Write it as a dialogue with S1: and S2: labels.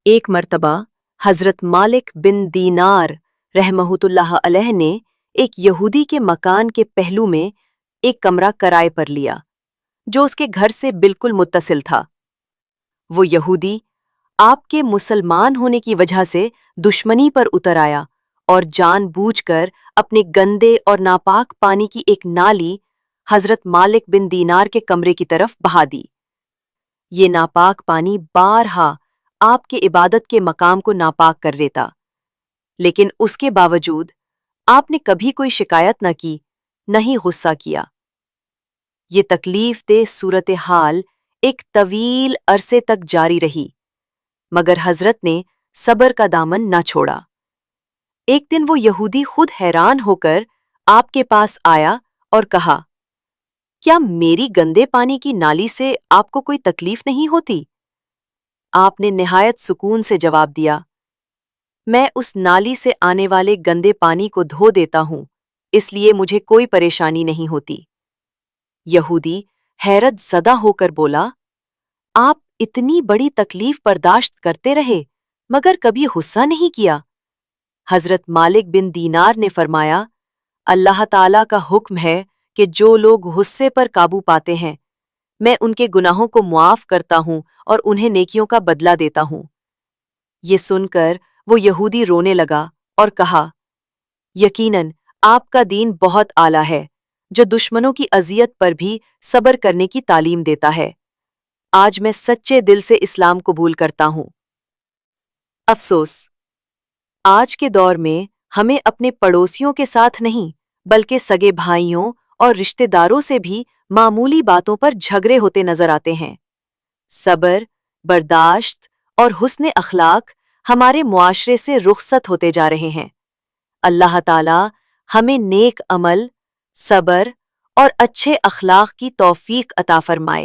S1: ایک مرتبہ حضرت مالک بن دینار رحمہ علیہ نے ایک یہودی کے مکان کے پہلو میں ایک کمرہ کرائے پر لیا جو اس کے گھر سے بالکل متصل تھا۔ وہ یہودی آپ کے مسلمان ہونے کی وجہ سے دشمنی پر اتر آیا اور جان بوجھ کر اپنے گندے اور ناپاک پانی کی ایک نالی حضرت مالک بن دینار کے کمرے کی طرف بہا دی۔ یہ ناپاک پانی بارہا آپ کے عبادت کے مقام کو ناپاک کر دیتا، لیکن اس کے باوجود آپ نے کبھی کوئی شکایت نہ کی، نہ ہی غصہ کیا۔ یہ تکلیف دہ صورتحال ایک طویل عرصے تک جاری رہی، مگر حضرت نے صبر کا دامن نہ چھوڑا۔ ایک دن وہ یہودی خود حیران ہو کر آپ کے پاس آیا اور کہا، کیا میری گندے پانی کی نالی سے آپ کو کوئی تکلیف نہیں ہوتی؟ آپ نے نہایت سکون سے جواب دیا، میں اس نالی سے آنے والے گندے پانی کو دھو دیتا ہوں، اس لیے مجھے کوئی پریشانی نہیں ہوتی۔ یہودی حیرت زدہ ہو کر بولا، آپ اتنی بڑی تکلیف برداشت کرتے رہے مگر کبھی غصہ نہیں کیا؟ حضرت مالک بن دینار نے فرمایا، اللہ تعالیٰ کا حکم ہے کہ جو لوگ غصے پر قابو پاتے ہیں میں ان کے گناہوں کو معاف کرتا ہوں اور انہیں نیکیوں کا بدلہ دیتا ہوں۔ یہ سن کر وہ یہودی رونے لگا اور کہا، یقیناً آپ کا دین بہت اعلیٰ ہے جو دشمنوں کی اذیت پر بھی صبر کرنے کی تعلیم دیتا ہے۔ آج میں سچے دل سے اسلام قبول کرتا ہوں۔ افسوس، آج کے دور میں ہمیں اپنے پڑوسیوں کے ساتھ نہیں بلکہ سگے بھائیوں اور رشتہ داروں سے بھی معمولی باتوں پر جھگڑے ہوتے نظر آتے ہیں۔ صبر، برداشت اور حسن اخلاق ہمارے معاشرے سے رخصت ہوتے جا رہے ہیں۔ اللہ تعالی ہمیں نیک عمل، صبر اور اچھے اخلاق کی توفیق عطا فرمائے۔